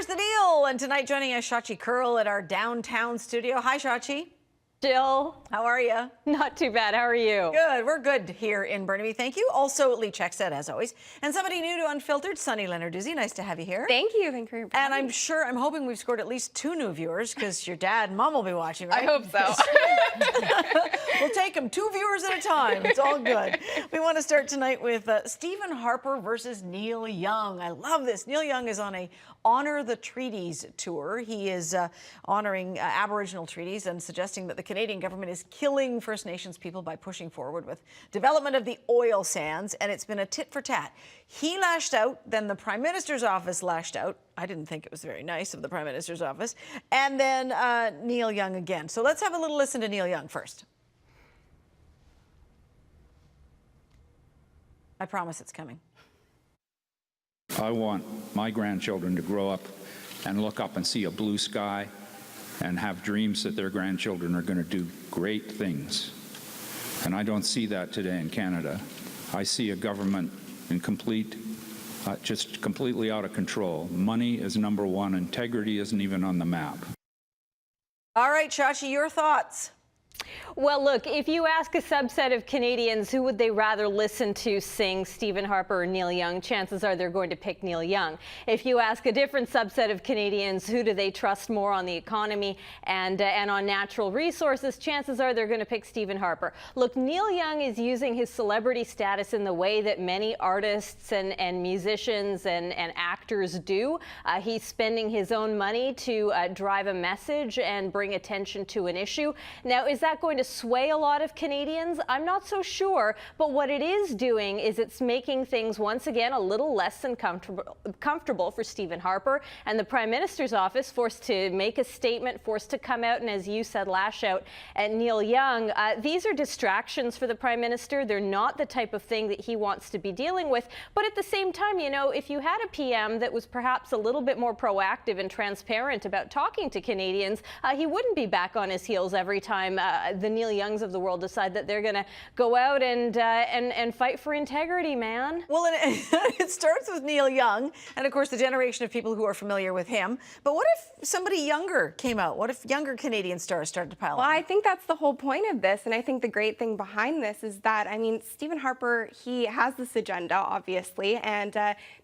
Here's the deal. And tonight joining us, Shachi Curl at our downtown studio. Hi, Shachi. Jill. How are you? Not too bad. How are you? Good. We're good here in Burnaby. Thank you. Also, Lee Checkset, as always. And somebody new to Unfiltered, Sunny Lenarduzzi. Nice to have you here. Thank you. Thank you. And I'm hoping we've scored at least 2 new viewers because your dad and mom will be watching, right? I hope so. We'll take them 2 viewers at a time. It's all good. We want to start tonight with Stephen Harper versus Neil Young. I love this. Neil Young is on a Honor the Treaties tour. He is honoring Aboriginal treaties and suggesting that the Canadian government is killing First Nations people by pushing forward with development of the oil sands, and it's been a tit for tat. He lashed out, then the Prime Minister's office lashed out. I didn't think it was very nice of the Prime Minister's office. And then Neil Young again. So let's have a little listen to Neil Young first. I promise it's coming. I want my grandchildren to grow up and look up and see a blue sky and have dreams that their grandchildren are going to do great things. And I don't see that today in Canada. I see a government in just completely out of control. Money is number one. Integrity isn't even on the map. All right, Shachi, your thoughts? Well, look, if you ask a subset of Canadians who would they rather listen to sing Stephen Harper or Neil Young, chances are they're going to pick Neil Young. If you ask a different subset of Canadians who do they trust more on the economy and on natural resources, chances are they're going to pick Stephen Harper. Look, Neil Young is using his celebrity status in the way that many artists and musicians and actors do. He's spending his own money to drive a message and bring attention to an issue. Now, is that going to sway a lot of Canadians? I'm not so sure, but what it is doing is it's making things once again a little less than comfortable for Stephen Harper and the Prime Minister's office, forced to make a statement, forced to come out and, as you said, lash out at Neil Young. These are distractions for the Prime Minister. They're not the type of thing that he wants to be dealing with. But at the same time, you know, if you had a PM that was perhaps a little bit more proactive and transparent about talking to Canadians, he wouldn't be back on his heels every time the Neil Youngs of the world decide that they're going to go out and fight for integrity, man. Well, it starts with Neil Young and, of course, the generation of people who are familiar with him. But what if somebody younger came out? What if younger Canadian stars started to pile Well, on? I think that's the whole point of this. And I think the great thing behind this is that, I mean, Stephen Harper, he has this agenda, obviously. And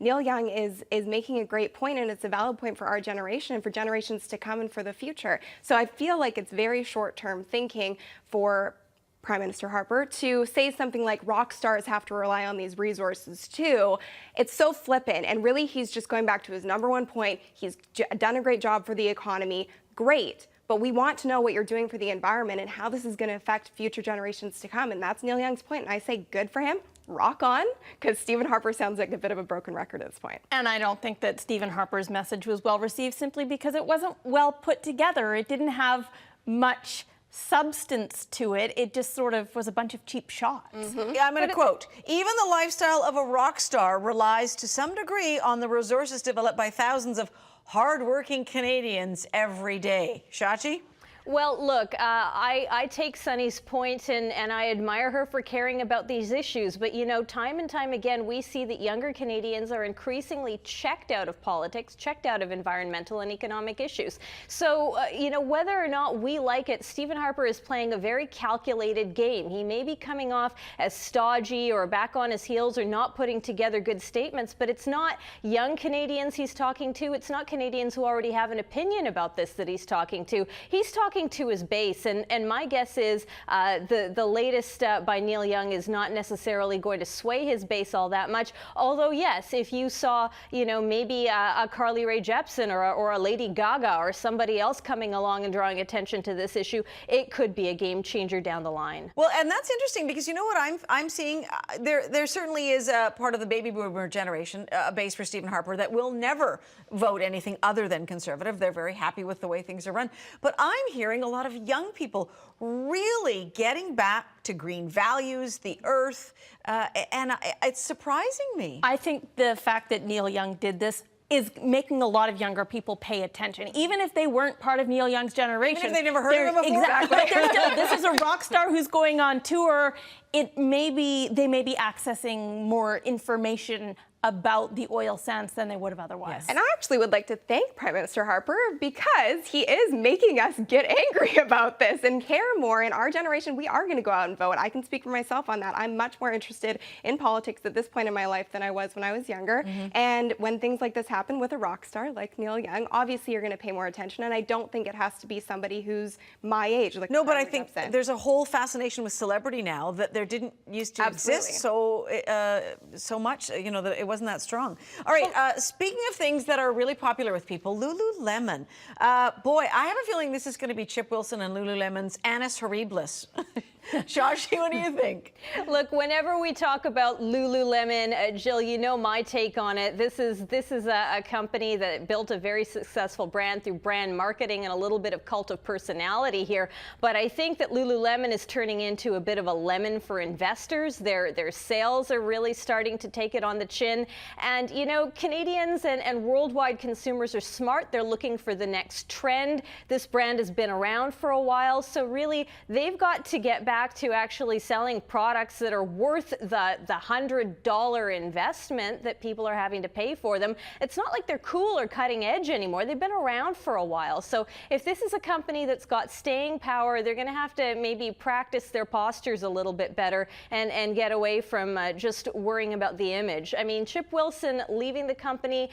Neil Young is making a great point, and it's a valid point for our generation and for generations to come and for the future. So I feel like it's very short-term thinking for Prime Minister Harper to say something like rock stars have to rely on these resources too. It's so flippant, and really he's just going back to his number one point. He's done a great job for the economy. Great. But we want to know what you're doing for the environment and how this is going to affect future generations to come. And that's Neil Young's point. And I say good for him. Rock on, because Stephen Harper sounds like a bit of a broken record at this point. And I don't think that Stephen Harper's message was well received simply because it wasn't well put together. It didn't have much substance to it. It just sort of was a bunch of cheap shots. Yeah, I'm going to quote, even the lifestyle of a rock star relies to some degree on the resources developed by thousands of hardworking Canadians every day. Shachi? Well, look, I take Sunny's point and I admire her for caring about these issues. But, you know, time and time again, we see that younger Canadians are increasingly checked out of politics, checked out of environmental and economic issues. So, you know, whether or not we like it, Stephen Harper is playing a very calculated game. He may be coming off as stodgy or back on his heels or not putting together good statements, but it's not young Canadians he's talking to. It's not Canadians who already have an opinion about this that he's talking to. He's talking to his base, and my guess is the latest by Neil Young is not necessarily going to sway his base all that much. Although, yes, if you saw, you know, maybe a Carly Rae Jepsen or a Lady Gaga or somebody else coming along and drawing attention to this issue, it could be a game changer down the line. Well, and that's interesting because you know what I'm seeing? There certainly is a part of the baby boomer generation, a base for Stephen Harper, that will never vote anything other than Conservative. They're very happy with the way things are run. But I'm hearing a lot of young people really getting back to green values, the earth, and it's surprising me. I think the fact that Neil Young did this is making a lot of younger people pay attention, even if they weren't part of Neil Young's generation. Even if they never heard of him before. Exactly. But they're still, this is a rock star who's going on tour. They may be accessing more information about the oil sands than they would have otherwise. And I actually would like to thank Prime Minister Harper because he is making us get angry about this and care more. In our generation, we are going to go out and vote. I can speak for myself on that. I'm much more interested in politics at this point in my life than I was when I was younger. And when things like this happen with a rock star like Neil Young, obviously you're going to pay more attention. And I don't think it has to be somebody who's my age. Like no, but I think there's a whole fascination with celebrity now that there didn't used to exist so much, you know, that it wasn't that strong. All right, speaking of things that are really popular with people, Lululemon. Boy, I have a feeling this is going to be Chip Wilson and Lululemon's Annus Horribilis. Shashi, what do you think? Look, whenever we talk about Lululemon, Jill, you know my take on it. This is a company that built a very successful brand through brand marketing and a little bit of cult of personality here. But I think that Lululemon is turning into a bit of a lemon for investors. Their sales are really starting to take it on the chin. And, you know, Canadians and worldwide consumers are smart. They're looking for the next trend. This brand has been around for a while. So really, they've got to get back to actually selling products that are worth the $100 investment that people are having to pay for them. It's not like they're cool or cutting edge anymore. They've been around for a while. So if this is a company that's got staying power, they're going to have to maybe practice their postures a little bit better and get away from just worrying about the image. I mean, Chip Wilson leaving the company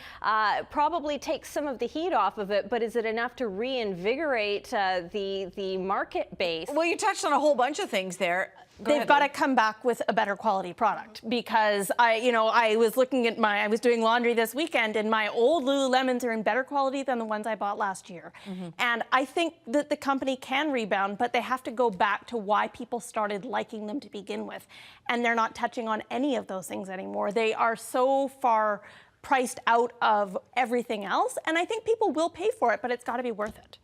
probably takes some of the heat off of it, but is it enough to reinvigorate the market base? Well, you touched on a whole bunch of things there. They've got to come back with a better quality product because I was looking at I was doing laundry this weekend and my old Lululemons are in better quality than the ones I bought last year. And I think that the company can rebound, but they have to go back to why people started liking them to begin with. And they're not touching on any of those things anymore. They are so far priced out of everything else. And I think people will pay for it, but it's got to be worth it.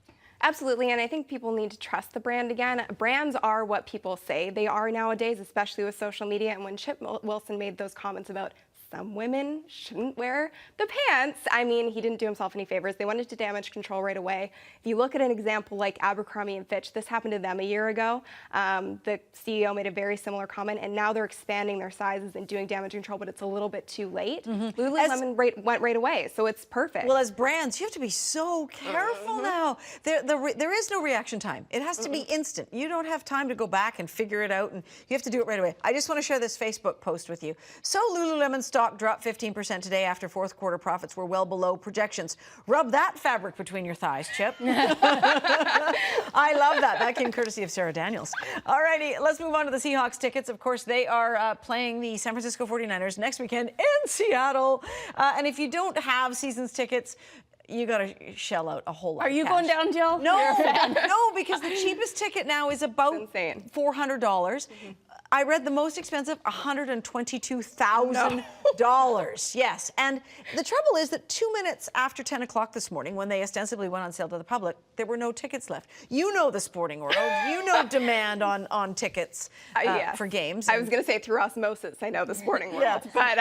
Absolutely, and I think people need to trust the brand again. Brands are what people say they are nowadays, especially with social media. And when Chip Wilson made those comments about some women shouldn't wear the pants, I mean, he didn't do himself any favors. They wanted to damage control right away. If you look at an example like Abercrombie and Fitch, this happened to them a year ago. The CEO made a very similar comment, and now they're expanding their sizes and doing damage control, but it's a little bit too late. Lululemon went right away, so it's perfect. Well, as brands, you have to be so careful now. There is no reaction time. It has to be instant. You don't have time to go back and figure it out, and you have to do it right away. I just want to share this Facebook post with you. So Lululemon stock dropped 15% today after fourth quarter profits were well below projections. Rub that fabric between your thighs, Chip. I love that. That came courtesy of Sarah Daniels. All righty, let's move on to the Seahawks tickets. Of course, they are playing the San Francisco 49ers next weekend in Seattle. And if you don't have season's tickets, you got to shell out a whole lot. Are you of going cash. down, Jill? No, no, because the cheapest ticket now is about $400. I read the most expensive, $122,000. Yes, and the trouble is that 2 minutes after 10 o'clock this morning, when they ostensibly went on sale to the public, there were no tickets left. You know the sporting world. You know demand on tickets for games. I was going to say through osmosis, I know the sporting world. But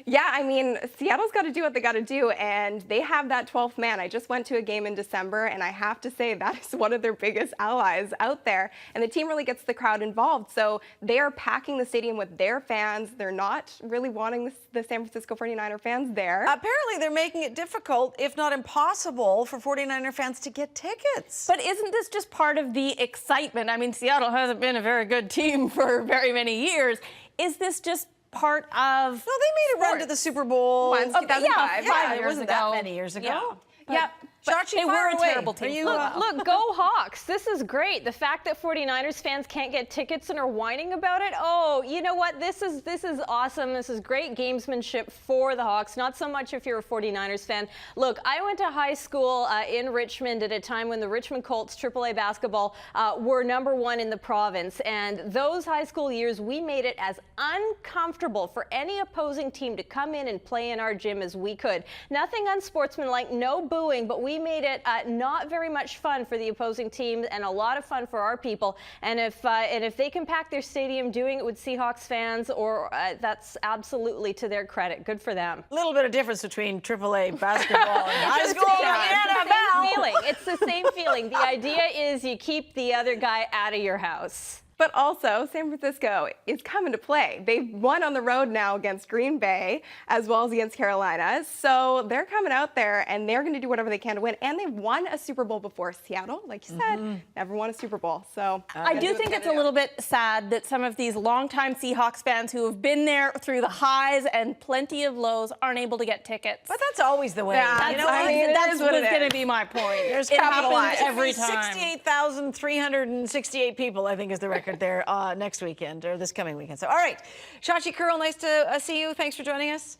yeah, I mean, Seattle's got to do what they got to do, and they have that 12th man. I just went to a game in December, and I have to say that is one of their biggest allies out there, and the team really gets the crowd involved. So they are packing the stadium with their fans. They're not really wanting the San Francisco 49er fans there. Apparently, they're making it difficult, if not impossible, for 49er fans to get tickets. But isn't this just part of the excitement? I mean, Seattle hasn't been a very good team for very many years. Is this just part of No, they made a run to the Super Bowl. Once, 2005. Yeah, it wasn't that many years ago. Yeah. Shachi, they were a terrible team. Look, go Hawks. This is great. The fact that 49ers fans can't get tickets and are whining about it. Oh, you know what? This is awesome. This is great gamesmanship for the Hawks. Not so much if you're a 49ers fan. Look, I went to high school in Richmond at a time when the Richmond Colts AAA basketball were #1 in the province. And those high school years, we made it as uncomfortable for any opposing team to come in and play in our gym as we could. Nothing unsportsmanlike, no booing, but we made it not very much fun for the opposing team and a lot of fun for our people. And if they can pack their stadium doing it with Seahawks fans, or that's absolutely to their credit. Good for them. A little bit of difference between AAA basketball and high school and NFL. It's the same feeling. The idea is you keep the other guy out of your house. But also, San Francisco is coming to play. They've won on the road now against Green Bay as well as against Carolina. So they're coming out there and they're going to do whatever they can to win. And they've won a Super Bowl before. Seattle, like you said, never won a Super Bowl. So I do think it's a little bit sad that some of these longtime Seahawks fans who have been there through the highs and plenty of lows aren't able to get tickets. But that's always the way. Yeah, you know, I mean, That's what what's it going is. to be my point. There's It happens capitalized. every time. 68,368 people, I think, is the record there next weekend or this coming weekend. So, all right, Shachi Curl, nice to see you. Thanks for joining us.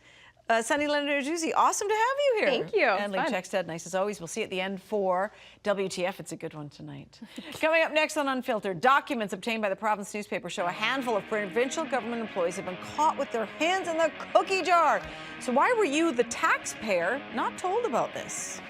Sunny Lenarduzzi, awesome to have you here. Thank you. And Lee Fun. Checkstead, nice as always. We'll see you at the end for WTF. It's a good one tonight. Coming up next on Unfiltered, documents obtained by the province newspaper show a handful of provincial government employees have been caught with their hands in the cookie jar. So why were you, the taxpayer, not told about this?